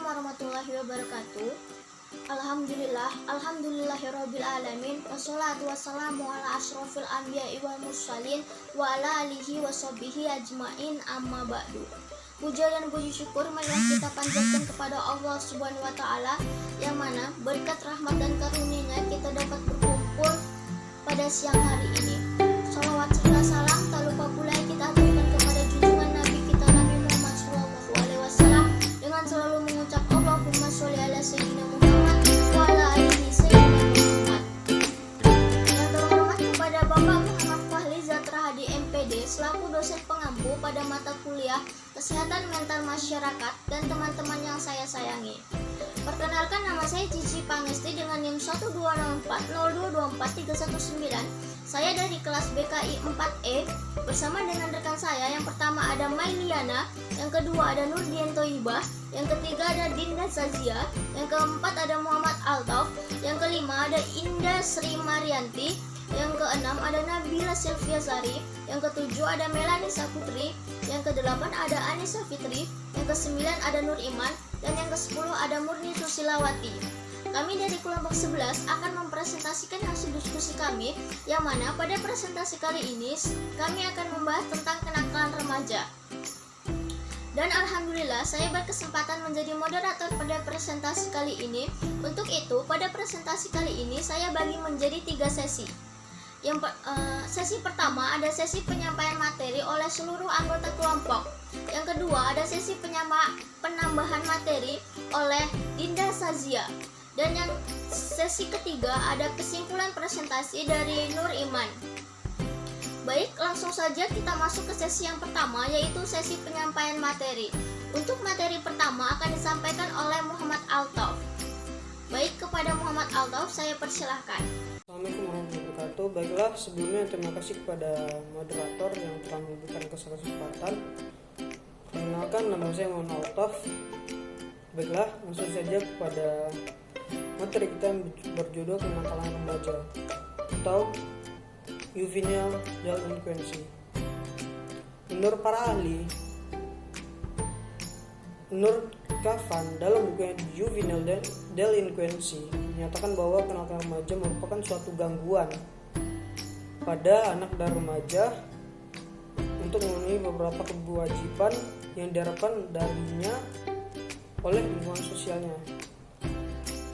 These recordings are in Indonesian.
warahmatullahi wabarakatuh. Alhamdulillahirabbil alamin. Wassalatu wassalamu ala asyrofil anbiya'i wal mursalin wa ala alihi washabihi ajmain, amma ba'du. Puja dan puji syukur marilah kita panjatkan kepada Allah Subhanahu wa taala, yang mana berkat rahmat dan karunia-Nya kita dapat berkumpul pada siang hari ini. Shalawat serta salam tak lupa pula kita aturkan kepada junjungan Nabi kita Nabi Muhammad SAW dengan selalu mengucap Allahumma sholli ala sayyidina Muhammad wa ala alihi sayyidina Muhammad. Yang terhormat kepada Bapak Muhammad Fahli Zatra Hadi MPD selaku dosen pengampu pada mata kuliah Kesehatan Mental Masyarakat dan teman-teman yang saya sayangi. Perkenalkan, nama saya Cici Pangesti dengan NIM 12640224319. Saya dari kelas BKI 4E bersama dengan rekan saya. Yang pertama ada Mailiana, yang kedua ada Nurdian Toibah, yang ketiga ada Dinda Sazia, yang keempat ada Muhammad Altauf, yang kelima ada Indah Sri Marianti, yang keenam ada Nabila Silviasari, yang ketujuh ada Melani Saputri, yang kedelapan ada Anissa Fitri, yang kesembilan ada Nur Iman, dan yang ke-10 ada Murni Susilawati. Kami dari kelompok 11 akan mempresentasikan hasil diskusi kami, yang mana pada presentasi kali ini kami akan membahas tentang kenakalan remaja. Dan alhamdulillah saya berkesempatan menjadi moderator pada presentasi kali ini. Untuk itu pada presentasi kali ini saya bagi menjadi 3 sesi. Sesi pertama ada sesi penyampaian materi oleh seluruh anggota kelompok. Yang kedua ada sesi penambahan materi oleh Dinda Sazia. Dan yang sesi ketiga ada kesimpulan presentasi dari Nur Iman. Baik, langsung saja kita masuk ke sesi yang pertama, yaitu sesi penyampaian materi. Untuk materi pertama akan disampaikan oleh Muhammad Altauf. Baik, kepada Muhammad Altauf saya persilahkan. Assalamualaikum warahmatullahi wabarakatuh. Baiklah, sebelumnya terima kasih kepada moderator yang telah memberikan kesempatan. Perkenalkan, nama saya Muhammad Altauf. Baiklah, langsung saja kepada materi kita yang berjudul kenakalan remaja atau juvenile delinquency. Menurut para ahli, menurut Kafan dalam bukunya Juvenile Delinquency menyatakan bahwa kenakalan remaja merupakan suatu gangguan pada anak dan remaja untuk memenuhi beberapa kewajiban yang diharapkan darinya oleh lingkungan sosialnya.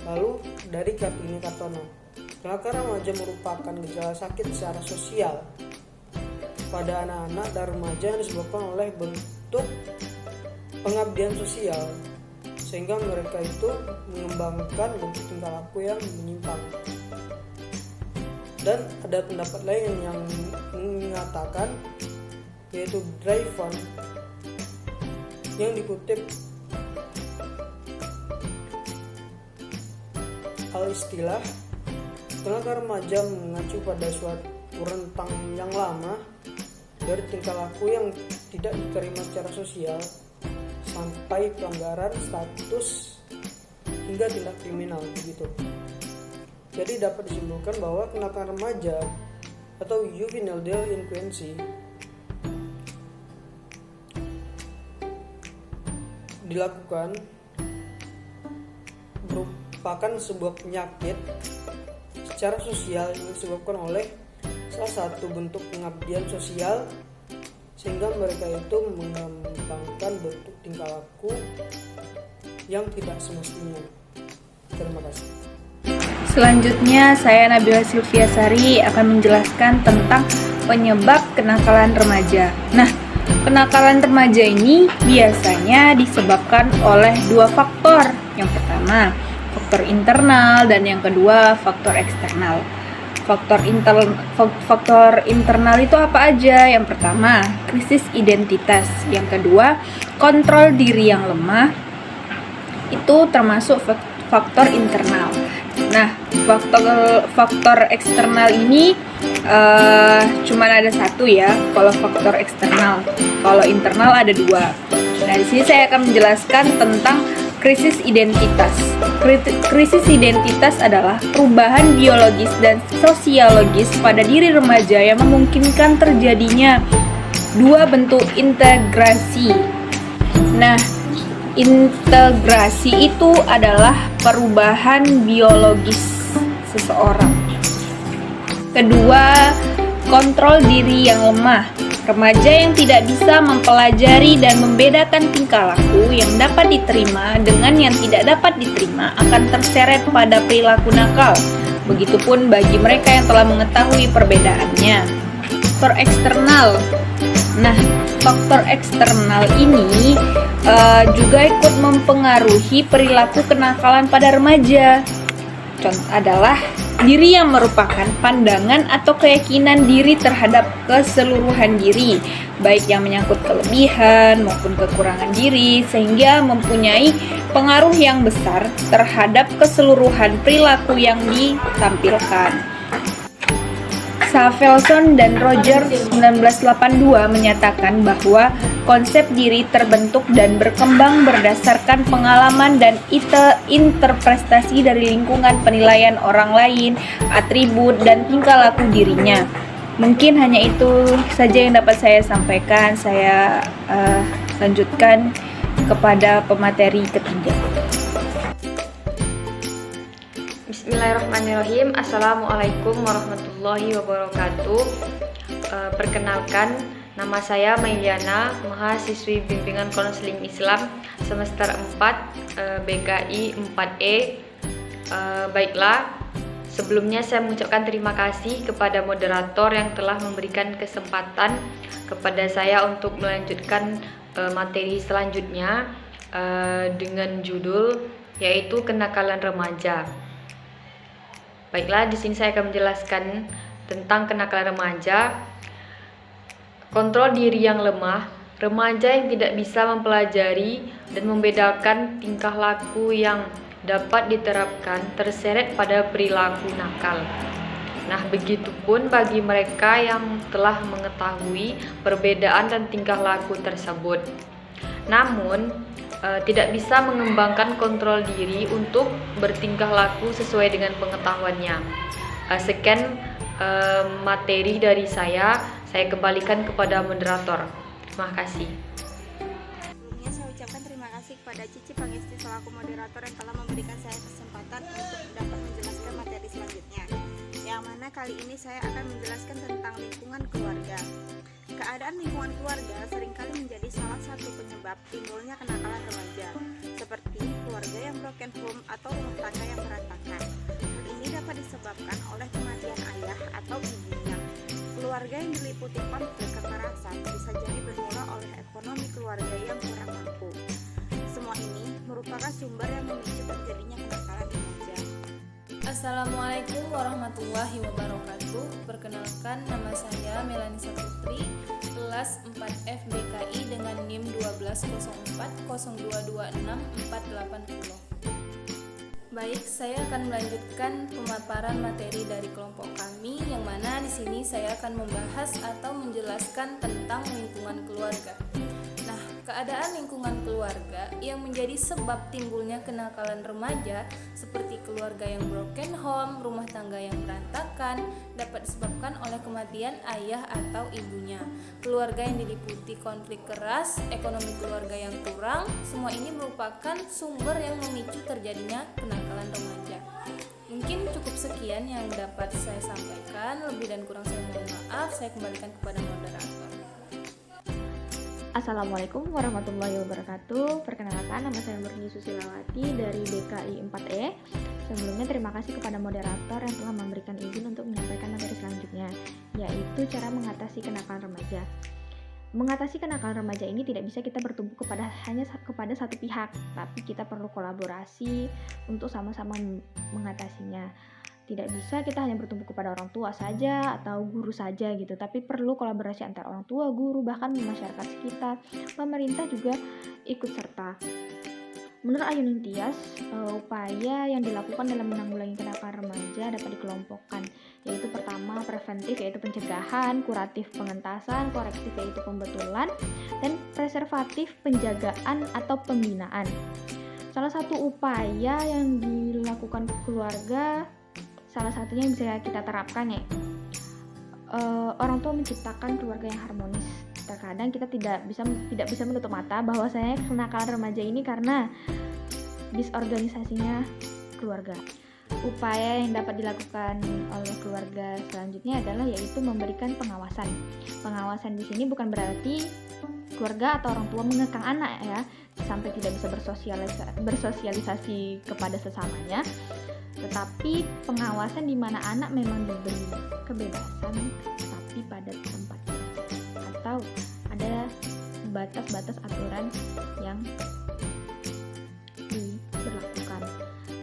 Lalu dari Kartini Kartono, kenakalan remaja merupakan gejala sakit secara sosial pada anak-anak dan remaja yang disebabkan oleh bentuk pengabdian sosial, sehingga mereka itu mengembangkan bentuk tingkah laku yang menyimpang. Dan ada pendapat lain yang mengatakan, yaitu Dreyfus, yang dikutip al-istilah, kenakalan remaja mengacu pada suatu rentang yang lama dari tingkah laku yang tidak diterima secara sosial sampai pelanggaran status hingga tindak kriminal begitu. Jadi dapat disimpulkan bahwa kenakalan remaja atau juvenile delinquency dilakukan merupakan sebuah penyakit secara sosial yang disebabkan oleh salah satu bentuk pengabdian sosial, sehingga mereka itu mengembangkan bentuk tingkah laku yang tidak semestinya. Terima kasih. Selanjutnya saya Nabila Silviasari akan menjelaskan tentang penyebab kenakalan remaja. Nah, kenakalan remaja ini biasanya disebabkan oleh 2 faktor. Yang pertama, faktor internal, dan yang kedua faktor eksternal. Faktor internal itu apa aja? Yang pertama, krisis identitas. Yang kedua, kontrol diri yang lemah. Itu termasuk faktor internal. Nah, faktor eksternal ini cuma ada 1 ya. Kalau faktor eksternal, kalau internal ada 2. Nah, di sini saya akan menjelaskan tentang krisis identitas. Krisis identitas adalah perubahan biologis dan sosiologis pada diri remaja yang memungkinkan terjadinya 2 bentuk integrasi. Nah, Integrasi itu adalah perubahan biologis seseorang. Kedua, kontrol diri yang lemah. Remaja yang tidak bisa mempelajari dan membedakan tingkah laku yang dapat diterima dengan yang tidak dapat diterima akan terseret pada perilaku nakal. Begitupun bagi mereka yang telah mengetahui perbedaannya. Faktor eksternal. Nah, faktor eksternal ini juga ikut mempengaruhi perilaku kenakalan pada remaja. Contoh adalah diri yang merupakan pandangan atau keyakinan diri terhadap keseluruhan diri, baik yang menyangkut kelebihan maupun kekurangan diri, sehingga mempunyai pengaruh yang besar terhadap keseluruhan perilaku yang ditampilkan. Safelson dan Roger 1982 menyatakan bahwa konsep diri terbentuk dan berkembang berdasarkan pengalaman dan interpretasi dari lingkungan penilaian orang lain, atribut, dan tingkah laku dirinya. Mungkin hanya itu saja yang dapat saya sampaikan. Saya lanjutkan kepada pemateri ketiga. Bismillahirrahmanirrahim. Assalamualaikum warahmatullahi wabarakatuh. Perkenalkan, nama saya Mailiana, mahasiswi bimbingan konseling Islam semester 4 BKI 4E. Baiklah, sebelumnya saya mengucapkan terima kasih kepada moderator yang telah memberikan kesempatan kepada saya untuk melanjutkan materi selanjutnya dengan judul yaitu kenakalan remaja. Baiklah, di sini saya akan menjelaskan tentang kenakalan remaja. Kontrol diri yang lemah, remaja yang tidak bisa mempelajari dan membedakan tingkah laku yang dapat diterapkan terseret pada perilaku nakal. Nah, begitupun bagi mereka yang telah mengetahui perbedaan dan tingkah laku tersebut. Namun, tidak bisa mengembangkan kontrol diri untuk bertingkah laku sesuai dengan pengetahuannya. Sekian materi dari saya kembalikan kepada moderator. Terima kasih. Sebelumnya saya ucapkan terima kasih kepada Cici Pangesti selaku moderator yang telah memberikan saya kesempatan untuk dapat menjelaskan materi selanjutnya. Yang mana kali ini saya akan menjelaskan tentang lingkungan keluarga. Keadaan lingkungan keluarga seringkali menjadi salah satu penyebab timbulnya kenakalan remaja, seperti keluarga yang broken home atau rumah tangga yang berantakan. Hal ini dapat disebabkan oleh kematian ayah atau ibunya. Keluarga yang diliputi konflik kekerasan bisa jadi bermula oleh ekonomi keluarga yang kurang mampu. Semua ini merupakan sumber yang memicu terjadinya kenakalan remaja. Assalamualaikum warahmatullahi wabarakatuh. Perkenalkan, nama saya Melanisa Putri, kelas 4F BKI dengan NIM 12040226480. Baik, saya akan melanjutkan pemaparan materi dari kelompok kami, yang mana di sini saya akan membahas atau menjelaskan tentang lingkungan keluarga. Nah, keadaan lingkungan keluarga yang menjadi sebab timbulnya kenakalan remaja seperti keluarga yang broken home, rumah tangga yang berantakan, dapat disebabkan oleh kematian ayah atau ibunya. Keluarga yang diliputi konflik keras, ekonomi keluarga yang kurang, semua ini merupakan sumber yang memicu terjadinya kenakalan remaja. Mungkin cukup sekian yang dapat saya sampaikan, lebih dan kurang saya mohon maaf. Saya kembalikan kepada moderator. Assalamualaikum warahmatullahi wabarakatuh. Perkenalkan, nama saya Murni Susilawati dari BKI 4E. Sebelumnya terima kasih kepada moderator yang telah memberikan izin untuk menyampaikan materi selanjutnya, yaitu cara mengatasi kenakalan remaja. Mengatasi kenakalan remaja ini tidak bisa kita bertumpu hanya kepada satu pihak, tapi kita perlu kolaborasi untuk sama-sama mengatasinya. Tidak bisa kita hanya bertumpu kepada orang tua saja atau guru saja gitu, tapi perlu kolaborasi antara orang tua, guru, bahkan masyarakat sekitar, pemerintah juga ikut serta. Menurut Ayuning Tias, upaya yang dilakukan dalam menanggulangi kenakalan remaja dapat dikelompokkan, yaitu pertama preventif yaitu pencegahan, kuratif pengentasan, korektif yaitu pembetulan, dan preservatif penjagaan atau pembinaan. Salah satu upaya yang dilakukan keluarga, salah satunya yang bisa kita terapkan ya, orang tua menciptakan keluarga yang harmonis. Terkadang kita tidak bisa menutup mata bahwasanya kenakalan remaja ini karena disorganisasinya keluarga. Upaya yang dapat dilakukan oleh keluarga selanjutnya adalah yaitu memberikan pengawasan. Pengawasan di sini bukan berarti keluarga atau orang tua mengekang anak ya, sampai tidak bisa bersosialisasi kepada sesamanya. Tetapi pengawasan di mana anak memang diberi kebebasan tapi pada tempatnya, atau ada batas-batas aturan yang diberlakukan.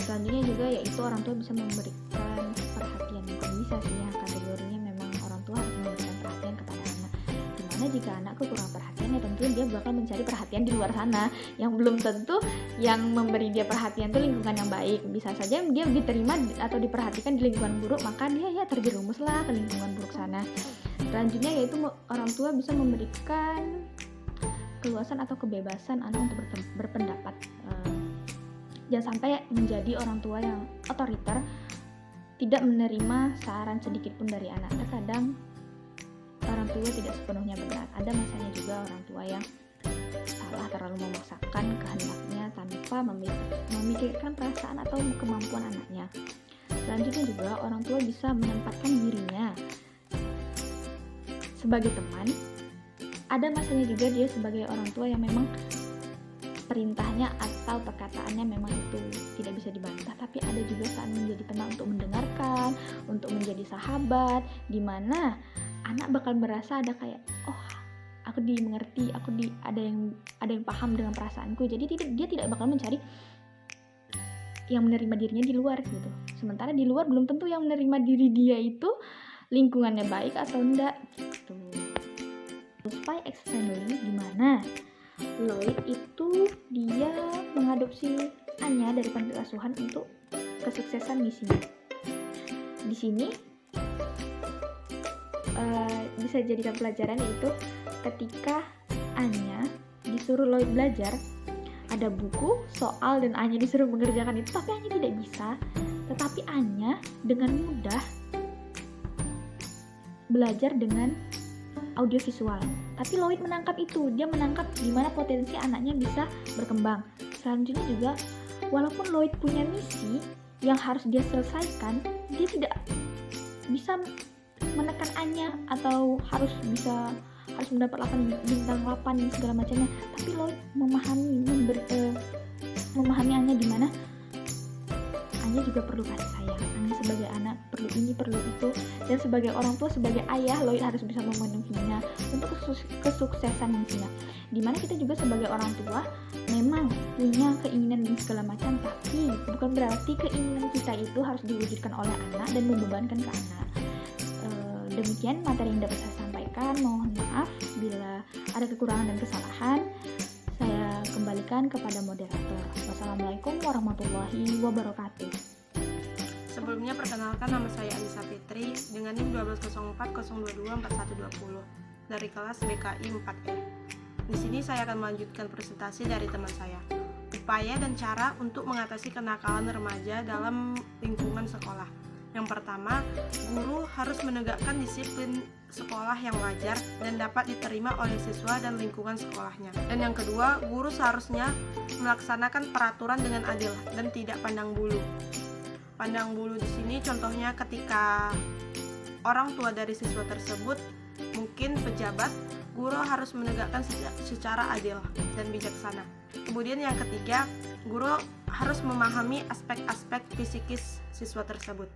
Selanjutnya juga yaitu orang tua bisa memberikan perhatian. Bukan bisa sih ya, kategorinya memang orang tua harus memberikan perhatian kepada anak. Dimana jika anak kurang perhatian ya tentu dia bakal mencari perhatian di luar sana, yang belum tentu yang memberi dia perhatian itu lingkungan yang baik. Bisa saja dia diterima atau diperhatikan di lingkungan buruk, maka dia ya terjerumuslah ke lingkungan buruk sana. Selanjutnya yaitu orang tua bisa memberikan keluasan atau kebebasan anak untuk berpendapat. Jangan sampai menjadi orang tua yang otoriter, tidak menerima saran sedikit pun dari anak. Terkadang orang tua tidak sepenuhnya benar. Ada masanya juga orang tua yang salah, terlalu memaksakan kehendaknya tanpa memikirkan perasaan atau kemampuan anaknya. Selanjutnya juga orang tua bisa menempatkan dirinya sebagai teman. Ada masanya juga dia sebagai orang tua yang memang perintahnya atau perkataannya memang itu tidak bisa dibantah, tapi ada juga saat menjadi teman untuk mendengarkan, untuk menjadi sahabat, di mana anak bakal merasa ada kayak, oh aku dimengerti, ada yang paham dengan perasaanku. Jadi dia tidak bakal mencari yang menerima dirinya di luar gitu. Sementara di luar belum tentu yang menerima diri dia itu lingkungannya baik atau enggak gitu. Spy X Family di mana Lloyd itu dia mengadopsi Anya dari panti asuhan untuk kesuksesan misinya. Di sini bisa jadikan pelajaran yaitu ketika Anya disuruh Lloyd belajar, ada buku, soal, dan Anya disuruh mengerjakan itu, tapi Anya tidak bisa. Tetapi Anya dengan mudah belajar dengan audiovisual. Tapi Lloyd menangkap itu, dia menangkap gimana potensi anaknya bisa berkembang. Selanjutnya juga, walaupun Lloyd punya misi yang harus dia selesaikan, dia tidak bisa menekan Anya atau harus mendapat 8 bintang 8 dan segala macamnya. Tapi Lloyd memahami Anya di mana Anya juga perlu kasih sayang. Anya sebagai anak perlu ini, perlu itu, dan sebagai orang tua, sebagai ayah, Lloyd harus bisa memenuhinya untuk kesuksesan misinya. Dimana kita juga sebagai orang tua memang punya keinginan dan segala macam, tapi bukan berarti keinginan kita itu harus diwujudkan oleh anak dan membebankan ke anak. Demikian materi yang dapat saya sampaikan. Mohon maaf bila ada kekurangan dan kesalahan. Saya kembalikan kepada moderator. Wassalamualaikum warahmatullahi wabarakatuh. Sebelumnya perkenalkan, nama saya Anissa Fitri dengan NIM 12040224120 dari kelas BKI 4E. Di sini saya akan melanjutkan presentasi dari teman saya. Upaya dan cara untuk mengatasi kenakalan remaja dalam lingkungan sekolah. Yang pertama, guru harus menegakkan disiplin sekolah yang wajar dan dapat diterima oleh siswa dan lingkungan sekolahnya. Dan yang kedua, guru seharusnya melaksanakan peraturan dengan adil dan tidak pandang bulu. Pandang bulu di sini contohnya ketika orang tua dari siswa tersebut, mungkin pejabat, guru harus menegakkan secara adil dan bijaksana. Kemudian yang ketiga, guru harus memahami aspek-aspek psikis siswa tersebut.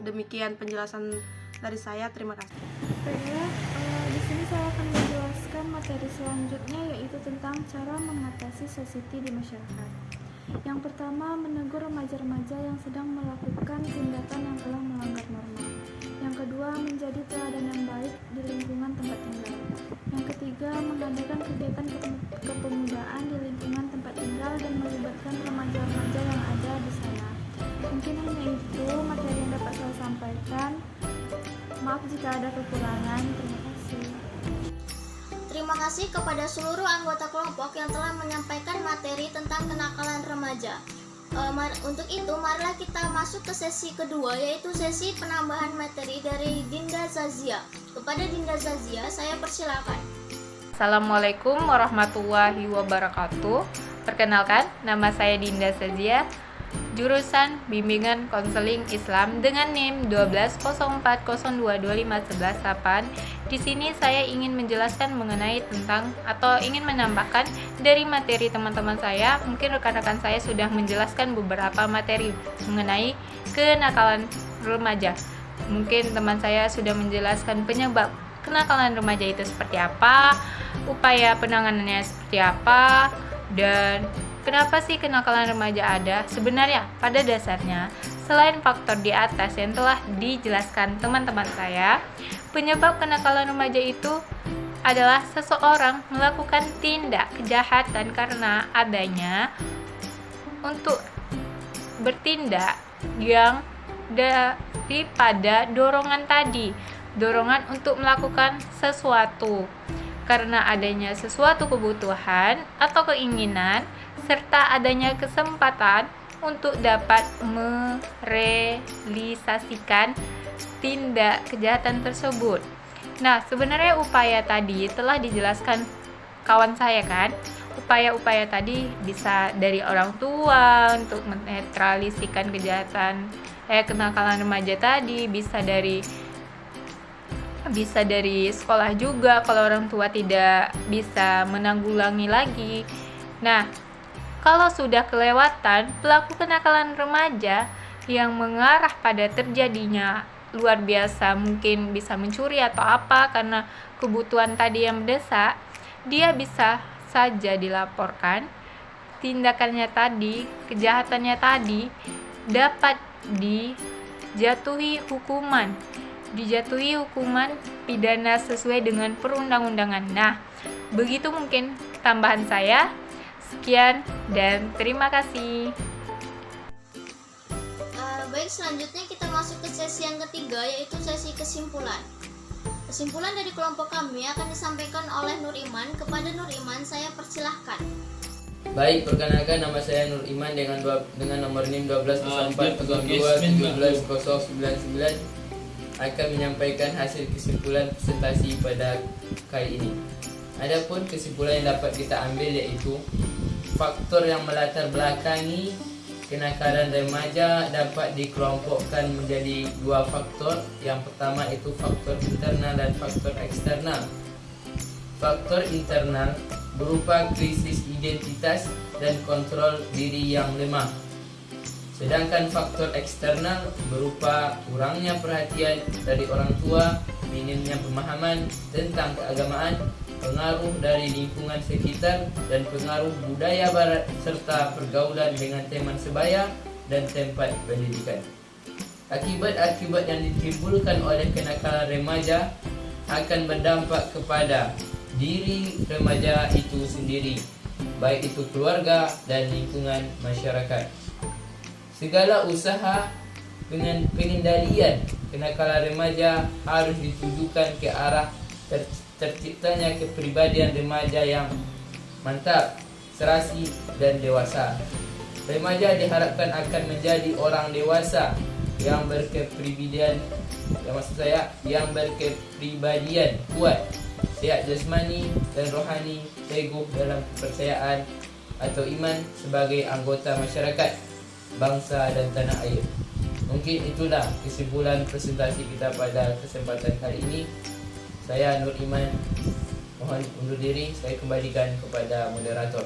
Demikian penjelasan dari saya, terima kasih. Di sini saya akan menjelaskan materi selanjutnya, yaitu tentang cara mengatasi sosial di masyarakat. Yang pertama, menegur remaja-remaja yang sedang melakukan tindakan yang telah melanggar norma. Yang kedua, menjadi teladan yang baik di lingkungan tempat tinggal. Yang ketiga, mengadakan kegiatan kepemudaan di lingkungan tempat tinggal dan melibatkan remaja-remaja yang ada di sana. Mungkin hanya itu materi yang dapat saya sampaikan. Maaf jika ada kekurangan. Terima kasih. Terima kasih kepada seluruh anggota kelompok yang telah menyampaikan materi tentang kenakalan remaja. Untuk itu, marilah kita masuk ke sesi kedua, yaitu sesi penambahan materi dari Dinda Zazia. Kepada Dinda Zazia, saya persilakan. Assalamualaikum warahmatullahi wabarakatuh. Perkenalkan, nama saya Dinda Sazia, jurusan Bimbingan Konseling Islam dengan NIM 120402251118. Di sini saya ingin menjelaskan mengenai tentang atau ingin menambahkan dari materi teman-teman saya. Mungkin rekan-rekan saya sudah menjelaskan beberapa materi mengenai kenakalan remaja. Mungkin teman saya sudah menjelaskan penyebab kenakalan remaja itu seperti apa, upaya penanganannya seperti apa, dan kenapa sih kenakalan remaja ada. Sebenarnya pada dasarnya selain faktor di atas yang telah dijelaskan teman-teman saya, penyebab kenakalan remaja itu adalah seseorang melakukan tindak kejahatan karena adanya untuk bertindak yang daripada dorongan tadi, dorongan untuk melakukan sesuatu karena adanya sesuatu kebutuhan atau keinginan serta adanya kesempatan untuk dapat merealisasikan tindak kejahatan tersebut. Nah, sebenarnya upaya tadi telah dijelaskan kawan saya kan. Upaya-upaya tadi bisa dari orang tua untuk menetralisikan kejahatan kenakalan remaja tadi, bisa dari sekolah juga kalau orang tua tidak bisa menanggulangi lagi. Nah, kalau sudah kelewatan pelaku kenakalan remaja yang mengarah pada terjadinya luar biasa, mungkin bisa mencuri atau apa karena kebutuhan tadi yang mendesak, dia bisa saja dilaporkan tindakannya tadi, kejahatannya tadi dapat dijatuhi hukuman pidana sesuai dengan perundang-undangan. Nah, begitu mungkin tambahan saya. Sekian dan terima kasih. Baik, selanjutnya kita masuk ke sesi yang ketiga, yaitu sesi kesimpulan. Kesimpulan dari kelompok kami akan disampaikan oleh Nur Iman. Kepada Nur Iman, saya persilahkan. Baik, perkenalkan nama saya Nur Iman dengan nomor NIM 120402170099 akan menyampaikan hasil kesimpulan presentasi pada kali ini. Adapun kesimpulan yang dapat kita ambil yaitu faktor yang melatar belakangi kenakalan remaja dapat dikelompokkan menjadi dua faktor. Yang pertama itu faktor internal dan faktor eksternal. Faktor internal berupa krisis identitas dan kontrol diri yang lemah. Sedangkan faktor eksternal berupa kurangnya perhatian dari orang tua, minimnya pemahaman tentang keagamaan, pengaruh dari lingkungan sekitar, dan pengaruh budaya barat serta pergaulan dengan teman sebaya dan tempat pendidikan. Akibat-akibat yang ditimbulkan oleh kenakalan remaja akan berdampak kepada diri remaja itu sendiri, baik itu keluarga dan lingkungan masyarakat. Segala usaha dengan pengendalian kenakalan remaja harus ditujukan ke arah terciptanya kepribadian remaja yang mantap, serasi, dan dewasa. Remaja diharapkan akan menjadi orang dewasa yang berkepribadian, yang berkepribadian kuat, sehat jasmani dan rohani, teguh dalam kepercayaan atau iman sebagai anggota masyarakat, bangsa dan tanah air. Mungkin itulah kesimpulan presentasi kita pada kesempatan kali ini. Saya Nur Iman mohon undur diri, saya kembalikan kepada moderator.